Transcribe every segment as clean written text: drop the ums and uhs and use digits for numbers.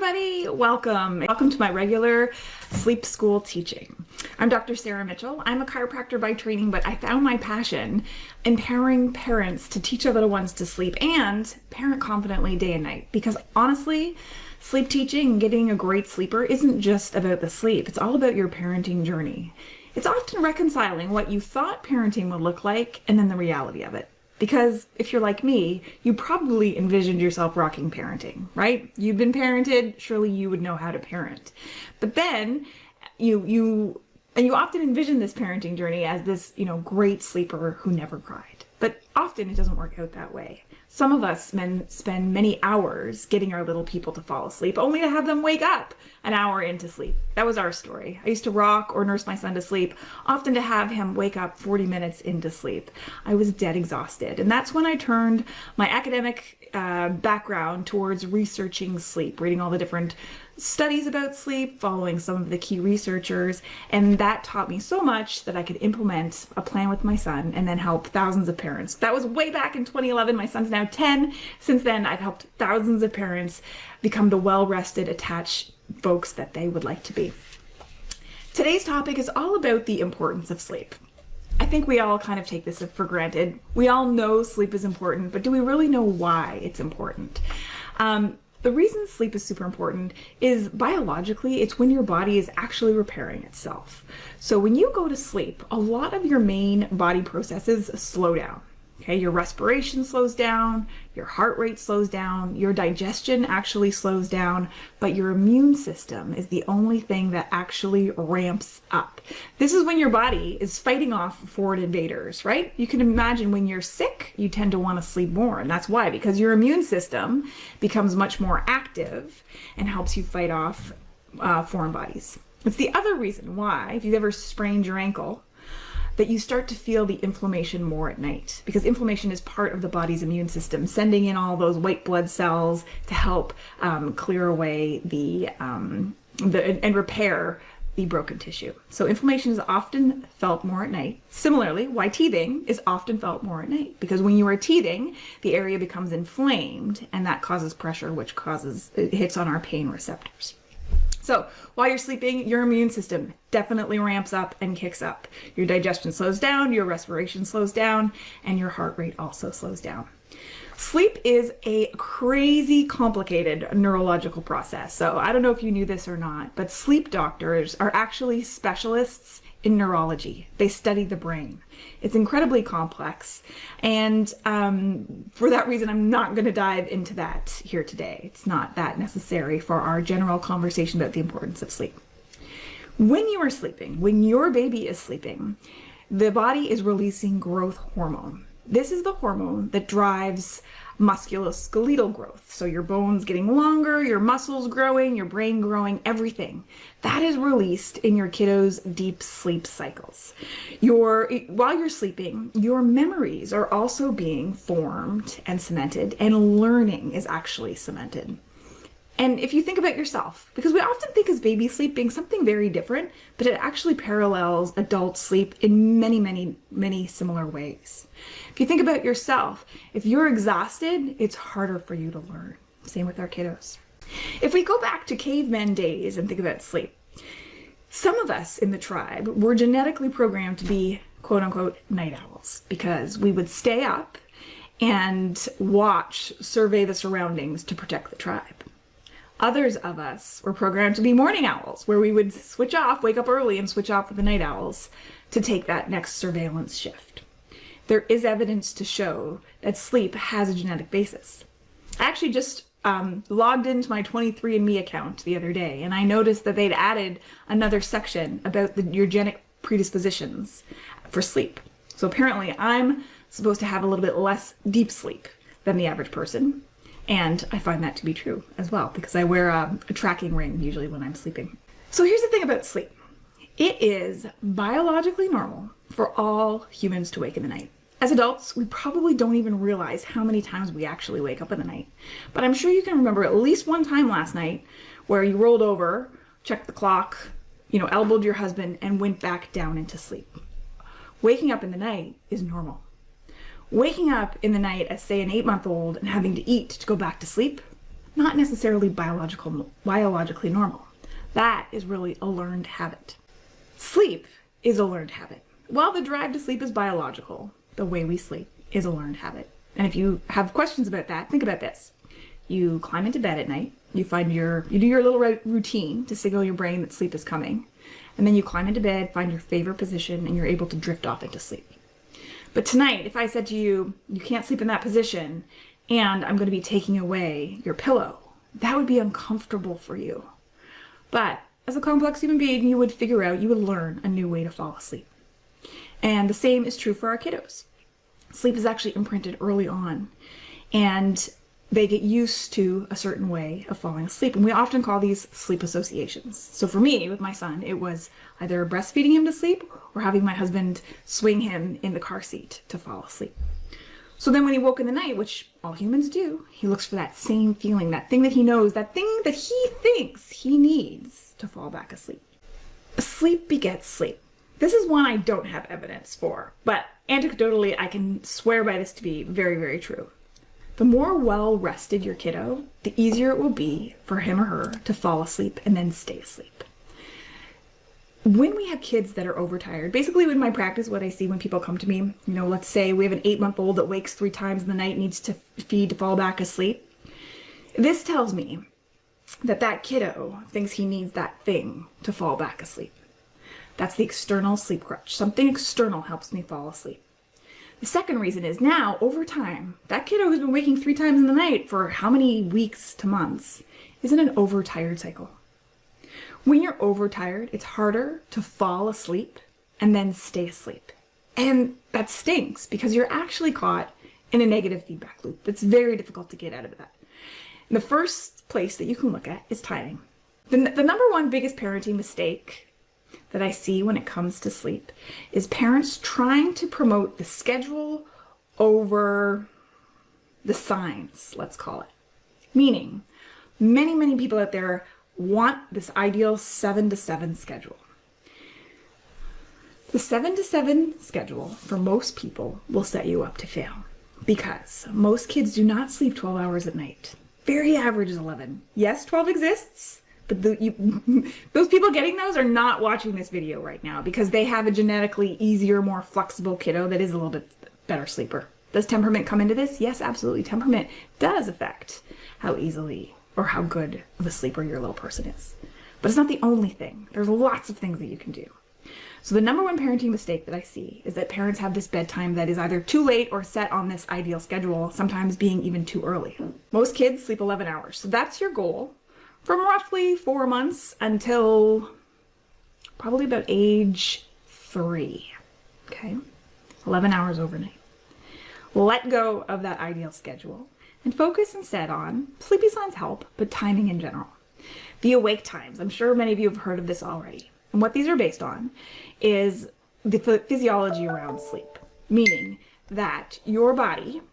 everybody, welcome to my regular sleep school teaching. I'm Dr. Sarah Mitchell. I'm a chiropractor by training, but I found my passion empowering parents to teach their little ones to sleep and parent confidently day and night, because honestly, sleep teaching and getting a great sleeper isn't just about the sleep. It's all about your parenting journey. It's often reconciling what you thought parenting would look like and then the reality of it. Because if you're like me, you probably envisioned yourself rocking parenting, right? You've been parented, surely you would know how to parent. But then you often envision this parenting journey as this, great sleeper who never cried. But often it doesn't work out that way. Some of us spend many hours getting our little people to fall asleep, only to have them wake up an hour into sleep. That was our story. I used to rock or nurse my son to sleep, often to have him wake up 40 minutes into sleep. I was dead exhausted. And that's when I turned my academic background towards researching sleep, reading all the different studies about sleep, following some of the key researchers, and that taught me so much that I could implement a plan with my son and then help thousands of parents. That was way back in 2011. My son's now 10. Since then, I've helped thousands of parents become the well-rested, attached folks that they would like to be. Today's topic is all about the importance of sleep. I think we all kind of take this for granted. We all know sleep is important, but do we really know why it's important? The reason sleep is super important is biologically, it's when your body is actually repairing itself. So when you go to sleep, a lot of your main body processes slow down. Okay, your respiration slows down, your heart rate slows down, your digestion actually slows down, but your immune system is the only thing that actually ramps up. This is when your body is fighting off foreign invaders, right? You can imagine when you're sick, you tend to want to sleep more, and that's why, because your immune system becomes much more active and helps you fight off foreign bodies. It's the other reason why, if you've ever sprained your ankle, that you start to feel the inflammation more at night, because inflammation is part of the body's immune system, sending in all those white blood cells to help clear away and repair the broken tissue. So inflammation is often felt more at night. Similarly, why teething is often felt more at night, because when you are teething, the area becomes inflamed, and that causes pressure, which hits on our pain receptors. So while you're sleeping, your immune system definitely ramps up and kicks up. Your digestion slows down, your respiration slows down, and your heart rate also slows down. Sleep is a crazy complicated neurological process. So I don't know if you knew this or not, but sleep doctors are actually specialists in neurology. They study the brain. It's incredibly complex, and for that reason, I'm not going to dive into that here today. It's not that necessary for our general conversation about the importance of sleep. When you are sleeping, when your baby is sleeping, the body is releasing growth hormone. This is the hormone that drives musculoskeletal growth. So your bones getting longer, your muscles growing, your brain growing, everything. That is released in your kiddo's deep sleep cycles. While you're sleeping, your memories are also being formed and cemented, and learning is actually cemented. And if you think about yourself, because we often think of baby sleep being something very different, but it actually parallels adult sleep in many, many, many similar ways. If you think about yourself, if you're exhausted, it's harder for you to learn. Same with our kiddos. If we go back to caveman days and think about sleep, some of us in the tribe were genetically programmed to be quote unquote night owls, because we would stay up and survey the surroundings to protect the tribe. Others of us were programmed to be morning owls, where we would switch off, wake up early and switch off with the night owls to take that next surveillance shift. There is evidence to show that sleep has a genetic basis. I actually just logged into my 23andMe account the other day, and I noticed that they'd added another section about your genetic predispositions for sleep. So apparently I'm supposed to have a little bit less deep sleep than the average person. And I find that to be true as well, because I wear a tracking ring usually when I'm sleeping. So here's the thing about sleep. It is biologically normal for all humans to wake in the night. As adults, we probably don't even realize how many times we actually wake up in the night. But I'm sure you can remember at least one time last night where you rolled over, checked the clock, elbowed your husband, and went back down into sleep. Waking up in the night is normal. Waking up in the night as, say, an 8-month-old and having to eat to go back to sleep, not necessarily biologically normal. That is really a learned habit. Sleep is a learned habit. While the drive to sleep is biological, the way we sleep is a learned habit. And if you have questions about that, think about this. You climb into bed at night, you do your little routine to signal your brain that sleep is coming, and then you climb into bed, find your favorite position, and you're able to drift off into sleep. But tonight, if I said to you, you can't sleep in that position, and I'm going to be taking away your pillow, that would be uncomfortable for you. But as a complex human being, you would learn a new way to fall asleep. And the same is true for our kiddos. Sleep is actually imprinted early on, and they get used to a certain way of falling asleep. And we often call these sleep associations. So for me, with my son, it was either breastfeeding him to sleep or having my husband swing him in the car seat to fall asleep. So then when he woke in the night, which all humans do, he looks for that same feeling, that thing that he knows, that thing that he thinks he needs to fall back asleep. Sleep begets sleep. This is one I don't have evidence for, but anecdotally, I can swear by this to be very, very true. The more well-rested your kiddo, the easier it will be for him or her to fall asleep and then stay asleep. When we have kids that are overtired, basically in my practice, what I see when people come to me, let's say we have an 8-month-old that wakes 3 times in the night, needs to feed to fall back asleep. This tells me that kiddo thinks he needs that thing to fall back asleep. That's the external sleep crutch. Something external helps me fall asleep. The second reason is now, over time, that kiddo who's been waking 3 times in the night for how many weeks to months is in an overtired cycle. When you're overtired, it's harder to fall asleep and then stay asleep. And that stinks because you're actually caught in a negative feedback loop. It's very difficult to get out of that. And the first place that you can look at is timing. The number one biggest parenting mistake that I see when it comes to sleep is parents trying to promote the schedule over the signs, let's call it. Meaning, many people out there want this ideal 7 to 7 schedule. The 7 to 7 schedule for most people will set you up to fail because most kids do not sleep 12 hours at night. Very average is 11. Yes, 12 exists. But those people getting those are not watching this video right now because they have a genetically easier, more flexible kiddo that is a little bit better sleeper. Does temperament come into this? Yes, absolutely. Temperament does affect how easily or how good of a sleeper your little person is. But it's not the only thing. There's lots of things that you can do. So the number one parenting mistake that I see is that parents have this bedtime that is either too late or set on this ideal schedule, sometimes being even too early. Most kids sleep 11 hours. So that's your goal. From roughly 4 months until probably about age 3, okay? 11 hours overnight. Let go of that ideal schedule and focus instead on sleepy signs help, but timing in general. The awake times, I'm sure many of you have heard of this already. And what these are based on is the physiology around sleep, meaning that your body,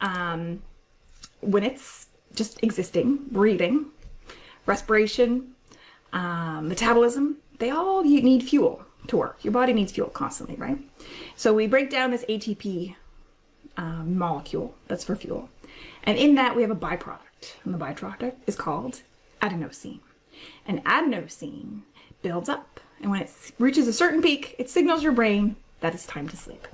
when it's just existing, breathing, respiration, metabolism, they all need fuel to work. Your body needs fuel constantly, right? So we break down this ATP molecule that's for fuel. And in that we have a byproduct. And the byproduct is called adenosine. And adenosine builds up. And when it reaches a certain peak, it signals your brain that it's time to sleep.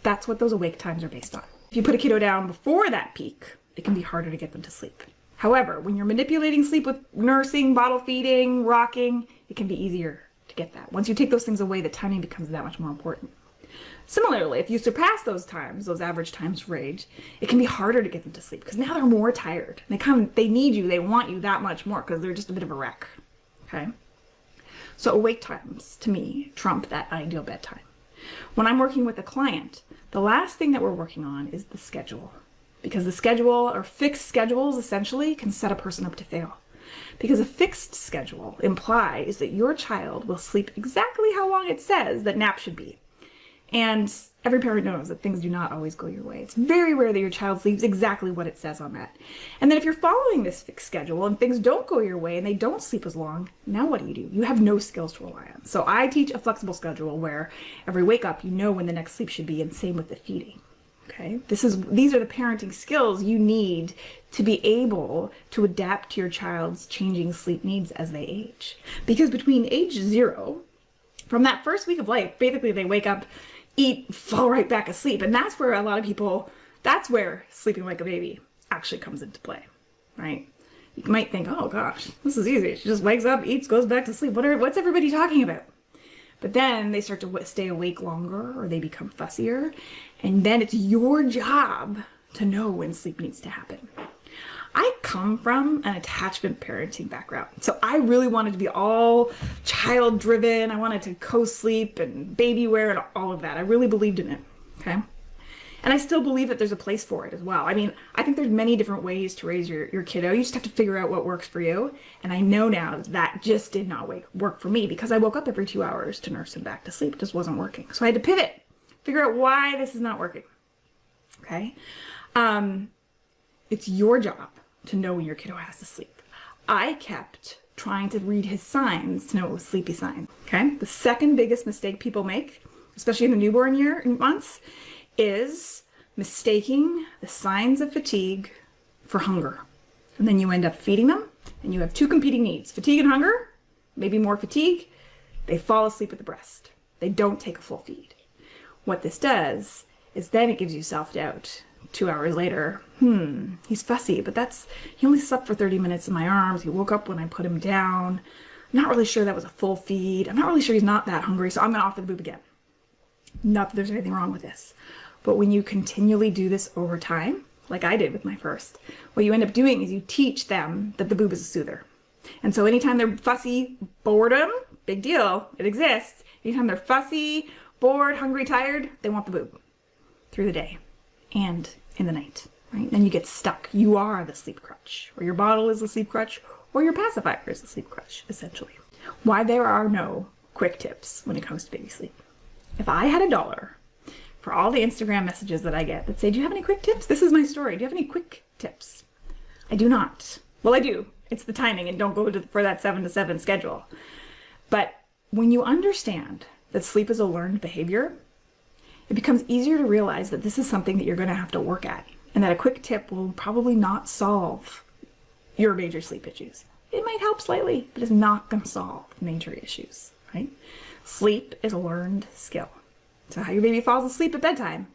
That's what those awake times are based on. If you put a kiddo down before that peak, it can be harder to get them to sleep. However, when you're manipulating sleep with nursing, bottle feeding, rocking, it can be easier to get that. Once you take those things away, the timing becomes that much more important. Similarly, if you surpass those times, those average times for age, it can be harder to get them to sleep because now they're more tired. They need you, they want you that much more because they're just a bit of a wreck, okay? So awake times, to me, trump that ideal bedtime. When I'm working with a client, the last thing that we're working on is the schedule. Because the schedule, or fixed schedules essentially, can set a person up to fail. Because a fixed schedule implies that your child will sleep exactly how long it says that nap should be. And every parent knows that things do not always go your way. It's very rare that your child sleeps exactly what it says on that. And then if you're following this fixed schedule and things don't go your way and they don't sleep as long, now what do? You have no skills to rely on. So I teach a flexible schedule where every wake up you know when the next sleep should be, and same with the feeding. Okay, these are the parenting skills you need to be able to adapt to your child's changing sleep needs as they age. Because between age 0, from that first week of life, basically they wake up, eat, fall right back asleep. And that's where a lot of people, that's where sleeping like a baby actually comes into play, right? You might think, oh gosh, this is easy. She just wakes up, eats, goes back to sleep. What's everybody talking about? But then they start to stay awake longer, or they become fussier. And then it's your job to know when sleep needs to happen. I come from an attachment parenting background. So I really wanted to be all child driven. I wanted to co-sleep and baby wear and all of that. I really believed in it. Okay. And I still believe that there's a place for it as well. I mean, I think there's many different ways to raise your kiddo. You just have to figure out what works for you. And I know now that just did not work for me, because I woke up every 2 hours to nurse him back to sleep. It just wasn't working. So I had to pivot, figure out why this is not working. Okay. It's your job to know when your kiddo has to sleep. I kept trying to read his signs to know it was sleepy sign. Okay. The second biggest mistake people make, especially in the newborn months, is mistaking the signs of fatigue for hunger. And then you end up feeding them, and you have two competing needs, fatigue and hunger, maybe more fatigue. They fall asleep at the breast. They don't take a full feed. What this does is then it gives you self-doubt. 2 hours later, he's fussy, but he only slept for 30 minutes in my arms. He woke up when I put him down. I'm not really sure that was a full feed. I'm not really sure he's not that hungry, so I'm gonna offer the boob again. Not that there's anything wrong with this. But when you continually do this over time, like I did with my first, what you end up doing is you teach them that the boob is a soother. And so anytime they're fussy, boredom, big deal, it exists. Anytime they're fussy, bored, hungry, tired, they want the boob through the day and in the night, right? Then you get stuck. You are the sleep crutch, or your bottle is the sleep crutch, or your pacifier is the sleep crutch, essentially. Why there are no quick tips when it comes to baby sleep. If I had $1 for all the Instagram messages that I get that say, do you have any quick tips? This is my story. Do you have any quick tips? I do not. Well, I do. It's the timing, and don't go for that 7 to 7 schedule. But when you understand that sleep is a learned behavior, it becomes easier to realize that this is something that you're going to have to work at, and that a quick tip will probably not solve your major sleep issues. It might help slightly, but it's not going to solve major issues, right? Sleep is a learned skill. So how your baby falls asleep at bedtime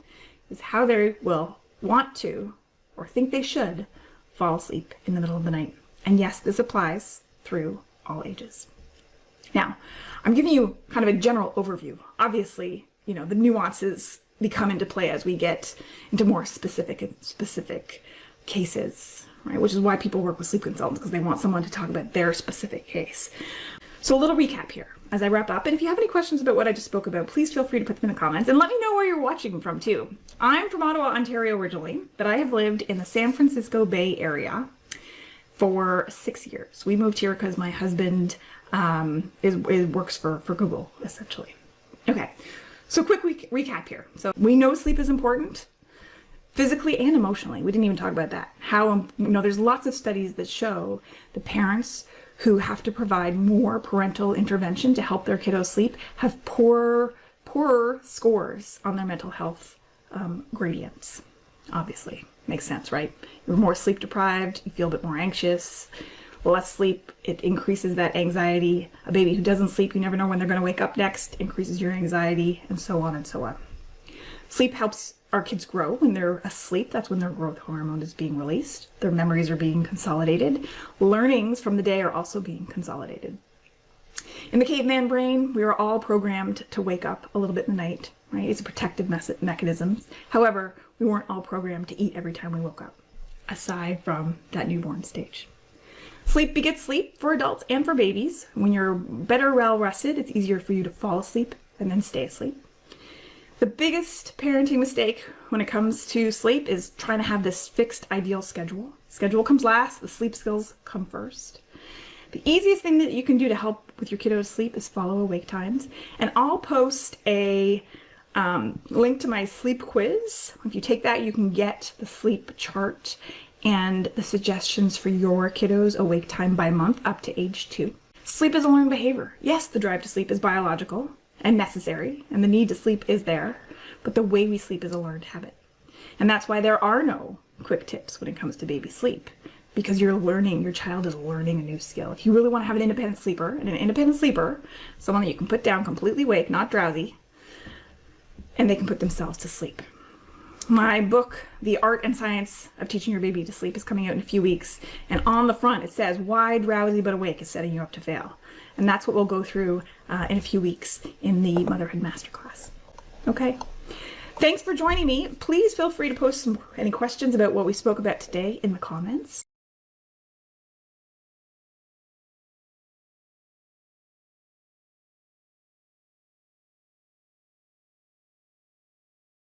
is how they will want to, or think they should, fall asleep in the middle of the night. And yes, this applies through all ages. Now, I'm giving you kind of a general overview. Obviously, the nuances come into play as we get into more specific cases, right? Which is why people work with sleep consultants, because they want someone to talk about their specific case. So a little recap here as I wrap up. And if you have any questions about what I just spoke about, please feel free to put them in the comments, and let me know where you're watching from too. I'm from Ottawa, Ontario originally, but I have lived in the San Francisco Bay Area for 6 years. We moved here because my husband works for Google, essentially. Okay, so quick recap here. So we know sleep is important, physically and emotionally. We didn't even talk about that. There's lots of studies that show the parents who have to provide more parental intervention to help their kiddos sleep have poorer scores on their mental health gradients. Obviously, makes sense, right? You're more sleep deprived, you feel a bit more anxious. Less sleep, it increases that anxiety. A baby who doesn't sleep, you never know when they're going to wake up next, increases your anxiety, and so on and so on. Sleep helps our kids grow. When they're asleep, that's when their growth hormone is being released. Their memories are being consolidated. Learnings from the day are also being consolidated. In the caveman brain, we are all programmed to wake up a little bit in the night, right? It's a protective mechanism. However, we weren't all programmed to eat every time we woke up, aside from that newborn stage. Sleep begets sleep for adults and for babies. When you're better well rested, it's easier for you to fall asleep and then stay asleep. The biggest parenting mistake when it comes to sleep is trying to have this fixed ideal schedule. Schedule comes last, the sleep skills come first. The easiest thing that you can do to help with your kiddo's sleep is follow awake times. And I'll post a link to my sleep quiz. If you take that, you can get the sleep chart and the suggestions for your kiddo's awake time by month up to age 2. Sleep is a learned behavior. Yes, the drive to sleep is biological and necessary, and the need to sleep is there, but the way we sleep is a learned habit. And that's why there are no quick tips when it comes to baby sleep, because your child is learning a new skill. If you really want to have an independent sleeper, someone that you can put down completely awake, not drowsy, and they can put themselves to sleep. My book, The Art and Science of Teaching Your Baby to Sleep, is coming out in a few weeks. And on the front, it says, why drowsy but awake is setting you up to fail. And that's what we'll go through in a few weeks in the Motherhood Masterclass. Okay? Thanks for joining me. Please feel free to post any questions about what we spoke about today in the comments.